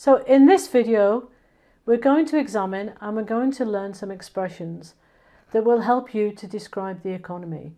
So in this video, we're going to examine and we're going to learn some expressions that will help you to describe the economy.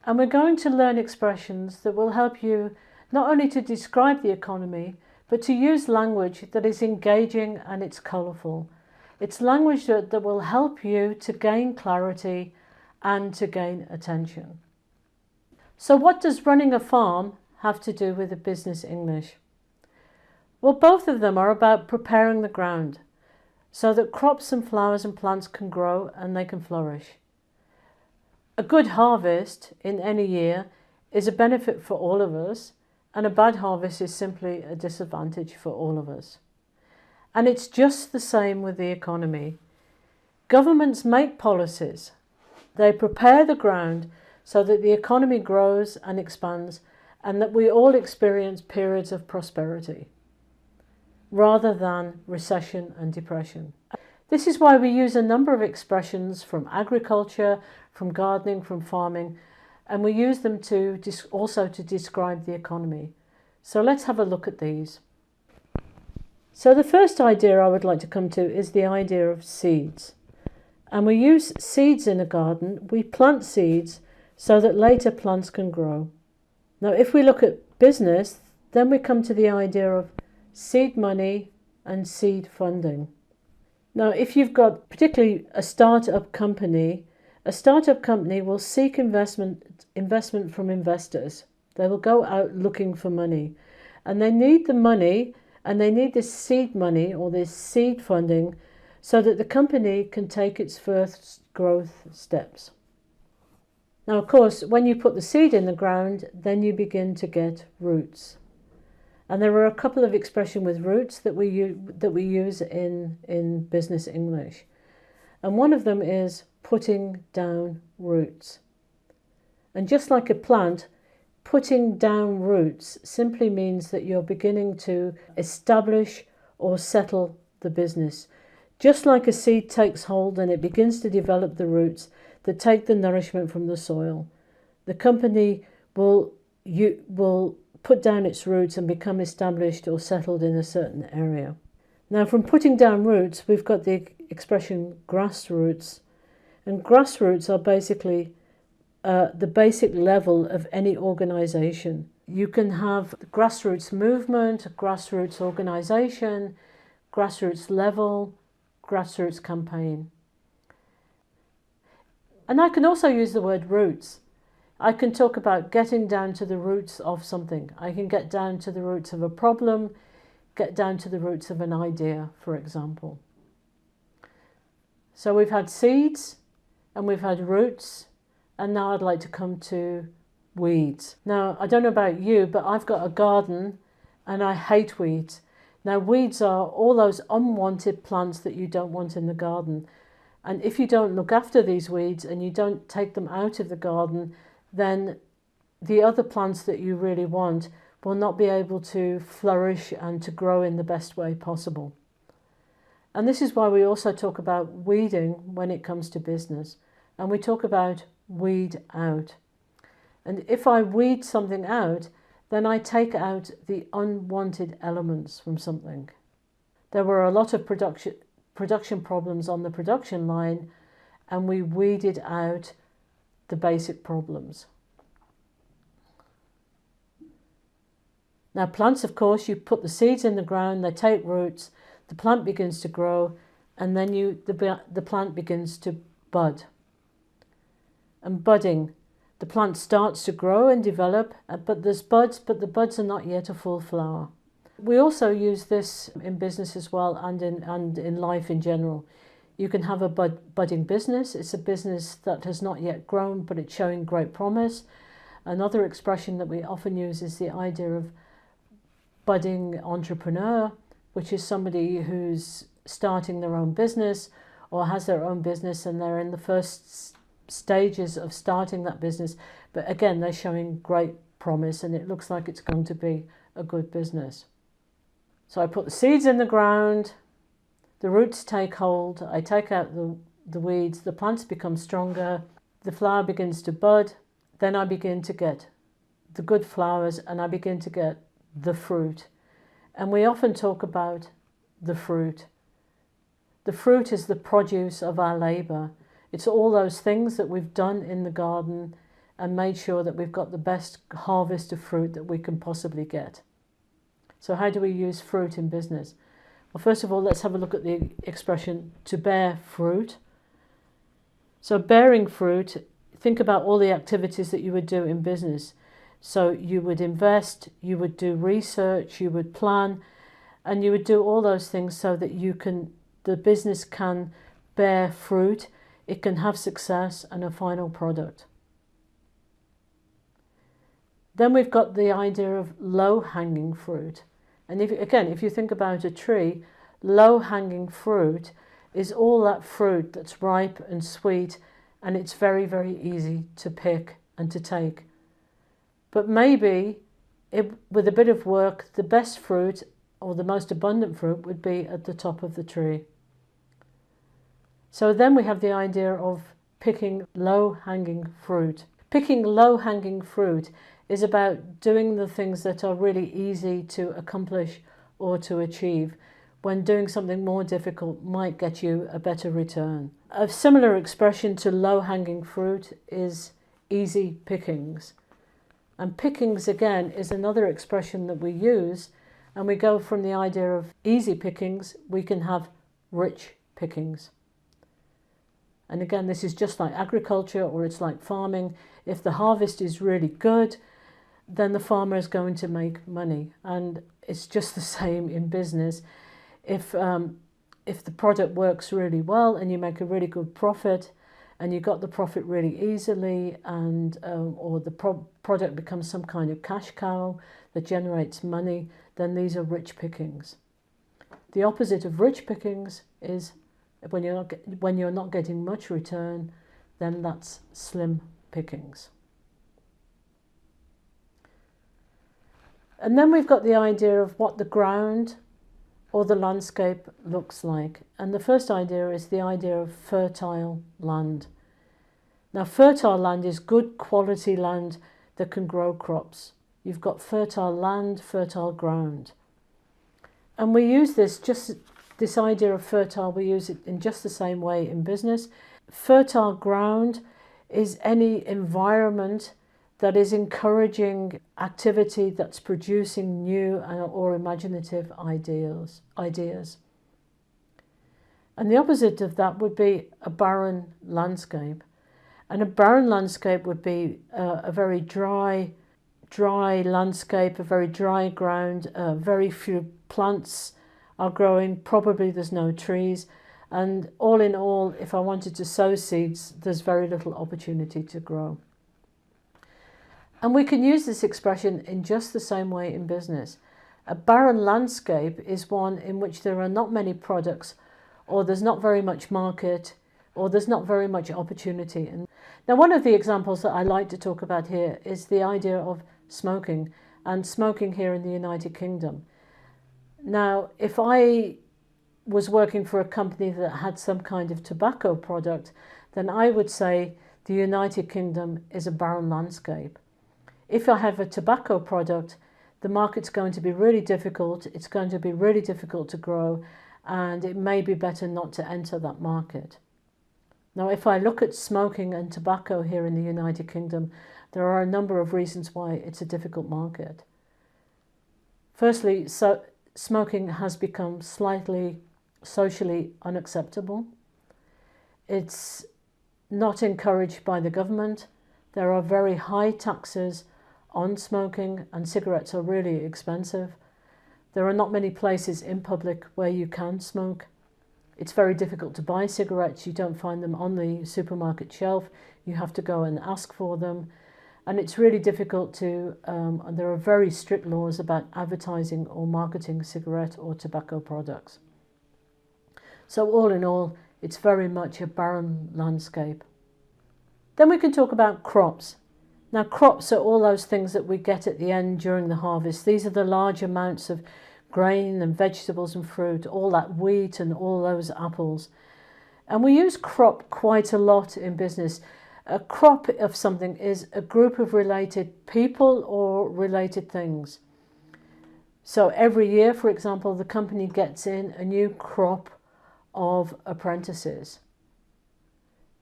And we're going to learn expressions that will help you not only to describe the economy, but to use language that is engaging and it's colourful. It's language that will help you to gain clarity and to gain attention. So what does running a farm have to do with the business English? Well, both of them are about preparing the ground so that crops and flowers and plants can grow and they can flourish. A good harvest in any year is a benefit for all of us, and a bad harvest is simply a disadvantage for all of us. And it's just the same with the economy. Governments make policies. They prepare the ground so that the economy grows and expands and that we all experience periods of prosperity rather than recession and depression. This is why we use a number of expressions from agriculture, from gardening, from farming, and we use them to also to describe the economy. So let's have a look at these. So the first idea I would like to come to is the idea of seeds. And we use seeds in a garden. We plant seeds so that later plants can grow. Now, if we look at business, then we come to the idea of seed money and seed funding. Now, if you've got particularly a startup company will seek investment from investors. They will go out looking for money, and they need the money, and they need this seed money or this seed funding so that the company can take its first growth steps. Now, of course, when you put the seed in the ground, then you begin to get roots. And there are a couple of expressions with roots that we use in business English. And one of them is putting down roots. And just like a plant, putting down roots simply means that you're beginning to establish or settle the business. Just like a seed takes hold and it begins to develop the roots that take the nourishment from the soil, the company will put down its roots and become established or settled in a certain area. Now, from putting down roots, we've got the expression grassroots. And grassroots are basically the basic level of any organization. You can have grassroots movement, grassroots organization, grassroots level, grassroots campaign. And I can also use the word roots. I can talk about getting down to the roots of something. I can get down to the roots of a problem, get down to the roots of an idea, for example. So we've had seeds and we've had roots, and now I'd like to come to weeds. Now, I don't know about you, but I've got a garden and I hate weeds. Now, weeds are all those unwanted plants that you don't want in the garden. And if you don't look after these weeds and you don't take them out of the garden, then the other plants that you really want will not be able to flourish and to grow in the best way possible. And this is why we also talk about weeding when it comes to business. And we talk about weed out. And if I weed something out, then I take out the unwanted elements from something. There were a lot of production problems on the production line, and we weeded out the basic problems. Now, plants, of course, you put the seeds in the ground, they take roots, the plant begins to grow, and then the plant begins to bud. And budding, the plant starts to grow and develop, but there's buds, but the buds are not yet a full flower. We also use this in business as well, and in life in general. You can have a budding business. It's a business that has not yet grown, but it's showing great promise. Another expression that we often use is the idea of budding entrepreneur, which is somebody who's starting their own business or has their own business and they're in the first stages of starting that business. But again, they're showing great promise and it looks like it's going to be a good business. So I put the seeds in the ground, the roots take hold, I take out the weeds, the plants become stronger, the flower begins to bud, then I begin to get the good flowers and I begin to get the fruit. And we often talk about the fruit. The fruit is the produce of our labour. It's all those things that we've done in the garden and made sure that we've got the best harvest of fruit that we can possibly get. So how do we use fruit in business? Well, first of all, let's have a look at the expression to bear fruit. So bearing fruit, think about all the activities that you would do in business. So you would invest, you would do research, you would plan, and you would do all those things so that the business can bear fruit, it can have success and a final product. Then we've got the idea of low-hanging fruit. And if you think about a tree, low-hanging fruit is all that fruit that's ripe and sweet, and it's very, very easy to pick and to take. But maybe with a bit of work, the best fruit or the most abundant fruit would be at the top of the tree. So then we have the idea of picking low-hanging fruit. Picking low-hanging fruit is about doing the things that are really easy to accomplish or to achieve, when doing something more difficult might get you a better return. A similar expression to low-hanging fruit is easy pickings. And pickings, again, is another expression that we use, and we go from the idea of easy pickings, we can have rich pickings. And again, this is just like agriculture, or it's like farming. If the harvest is really good, then the farmer is going to make money. And it's just the same in business. If the product works really well and you make a really good profit, and you got the profit really easily, and or the product becomes some kind of cash cow that generates money, then these are rich pickings. The opposite of rich pickings is when you're not getting much return, then that's slim pickings. And then we've got the idea of what the ground or the landscape looks like. And the first idea is the idea of fertile land. Now, fertile land is good quality land that can grow crops. You've got fertile land, fertile ground. And we use this idea of fertile, we use it in just the same way in business. Fertile ground is any environment that is encouraging activity that's producing new or imaginative ideas. And the opposite of that would be a barren landscape. And a barren landscape would be a very dry landscape, a very dry ground, very few plants are growing, probably there's no trees, and all in all, if I wanted to sow seeds, there's very little opportunity to grow. And we can use this expression in just the same way in business. A barren landscape is one in which there are not many products, or there's not very much market, or there's not very much opportunity. And now, one of the examples that I like to talk about here is the idea of smoking, and smoking here in the United Kingdom. Now, if I was working for a company that had some kind of tobacco product, then I would say the United Kingdom is a barren landscape. If I have a tobacco product, the market's going to be really difficult, it's going to be really difficult to grow, and it may be better not to enter that market. Now, if I look at smoking and tobacco here in the United Kingdom, there are a number of reasons why it's a difficult market. Firstly, smoking has become slightly socially unacceptable. It's not encouraged by the government. There are very high taxes on smoking, and cigarettes are really expensive. There are not many places in public where you can smoke. It's very difficult to buy cigarettes. You don't find them on the supermarket shelf. You have to go and ask for them. And it's really difficult and there are very strict laws about advertising or marketing cigarette or tobacco products. So all in all, it's very much a barren landscape. Then we can talk about crops. Now, crops are all those things that we get at the end during the harvest. These are the large amounts of grain and vegetables and fruit, all that wheat and all those apples. And we use crop quite a lot in business. A crop of something is a group of related people or related things. So every year, for example, the company gets in a new crop of apprentices.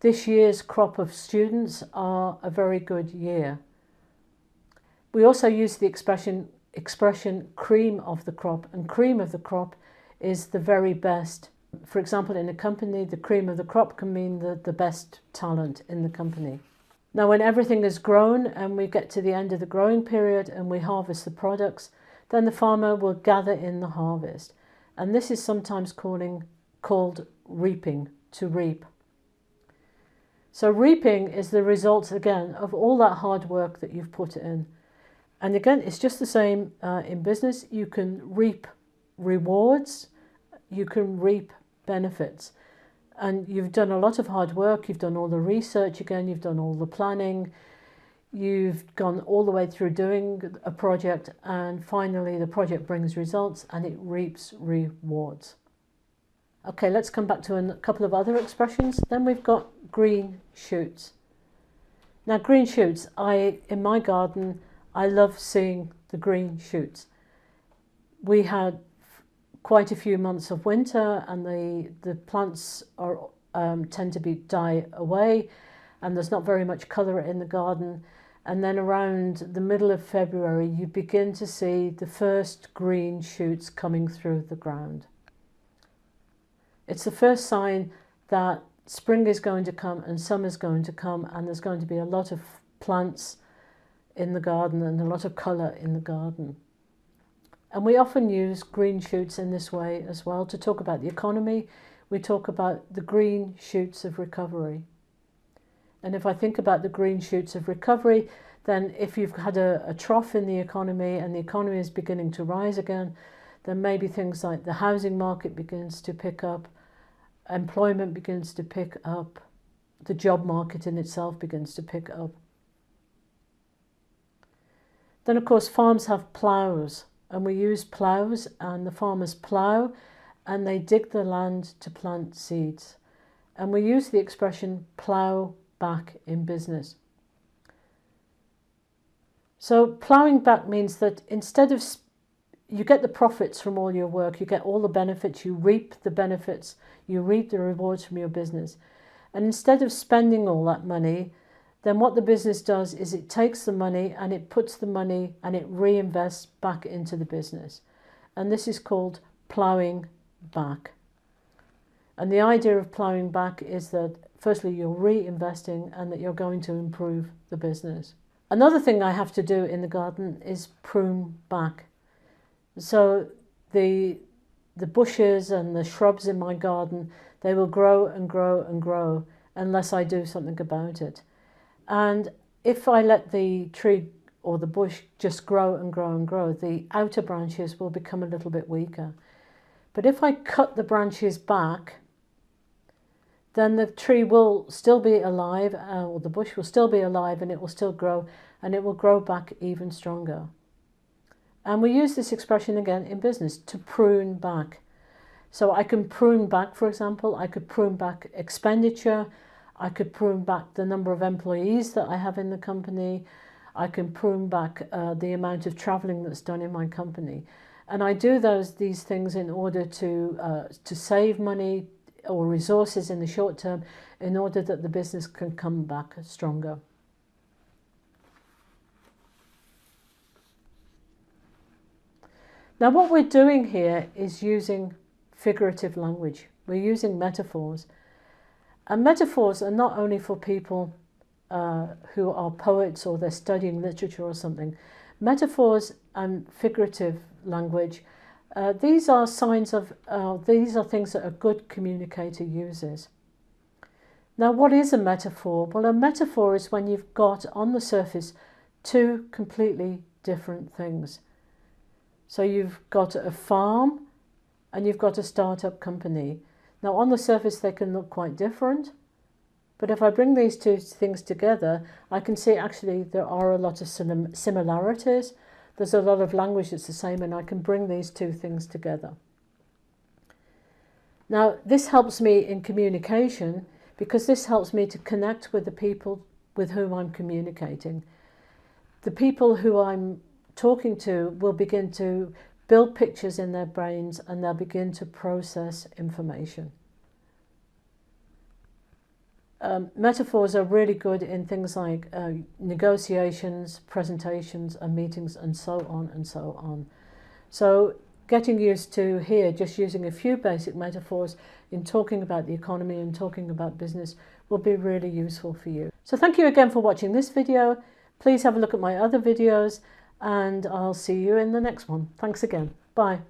This year's crop of students are a very good year. We also use the expression cream of the crop, and cream of the crop is the very best. For example, in a company, the cream of the crop can mean the best talent in the company. Now, when everything is grown and we get to the end of the growing period and we harvest the products, then the farmer will gather in the harvest. And this is sometimes called reaping, to reap. So reaping is the result, again, of all that hard work that you've put in. And again, it's just the same in business. You can reap rewards, you can reap benefits. And you've done a lot of hard work, you've done all the research again, you've done all the planning, you've gone all the way through doing a project, and finally the project brings results and it reaps rewards. Okay, let's come back to a couple of other expressions. Then we've got green shoots. Now, green shoots, in my garden, I love seeing the green shoots. We had quite a few months of winter and the plants tend to die away and there's not very much colour in the garden. And then around the middle of February, you begin to see the first green shoots coming through the ground. It's the first sign that spring is going to come and summer is going to come, and there's going to be a lot of plants in the garden and a lot of colour in the garden. And we often use green shoots in this way as well to talk about the economy. We talk about the green shoots of recovery. And if I think about the green shoots of recovery, then if you've had a trough in the economy and the economy is beginning to rise again, then maybe things like the housing market begins to pick up, employment begins to pick up, the job market in itself begins to pick up. Then, of course, farms have ploughs, and we use ploughs, and the farmers plough and they dig the land to plant seeds. And we use the expression plough back in business. So ploughing back means that instead of you get the profits from all your work, you get all the benefits, you reap the benefits, you reap the rewards from your business. And instead of spending all that money, then what the business does is it takes the money and it puts the money and it reinvests back into the business. And this is called ploughing back. And the idea of ploughing back is that firstly you're reinvesting and that you're going to improve the business. Another thing I have to do in the garden is prune back. So the bushes and the shrubs in my garden, they will grow and grow and grow unless I do something about it. And if I let the tree or the bush just grow and grow and grow, the outer branches will become a little bit weaker. But if I cut the branches back, then the tree will still be alive, or the bush will still be alive, and it will still grow, and it will grow back even stronger. And we use this expression again in business, to prune back. So I can prune back, for example, I could prune back expenditure, I could prune back the number of employees that I have in the company, I can prune back the amount of travelling that's done in my company. And I do these things in order to save money or resources in the short term, in order that the business can come back stronger. Now what we're doing here is using figurative language. We're using metaphors. And metaphors are not only for people who are poets or they're studying literature or something. Metaphors and figurative language, these are things that a good communicator uses. Now what is a metaphor? Well, a metaphor is when you've got on the surface two completely different things. So you've got a farm and you've got a startup company. Now on the surface they can look quite different, but if I bring these two things together, I can see actually there are a lot of similarities. There's a lot of language that's the same, and I can bring these two things together. Now this helps me in communication because this helps me to connect with the people with whom I'm communicating. The people who I'm talking to will begin to build pictures in their brains, and they'll begin to process information. Metaphors are really good in things like negotiations, presentations, and meetings, and so on and so on. So getting used to here, just using a few basic metaphors in talking about the economy and talking about business will be really useful for you. So thank you again for watching this video. Please have a look at my other videos, and I'll see you in the next one. Thanks again. Bye.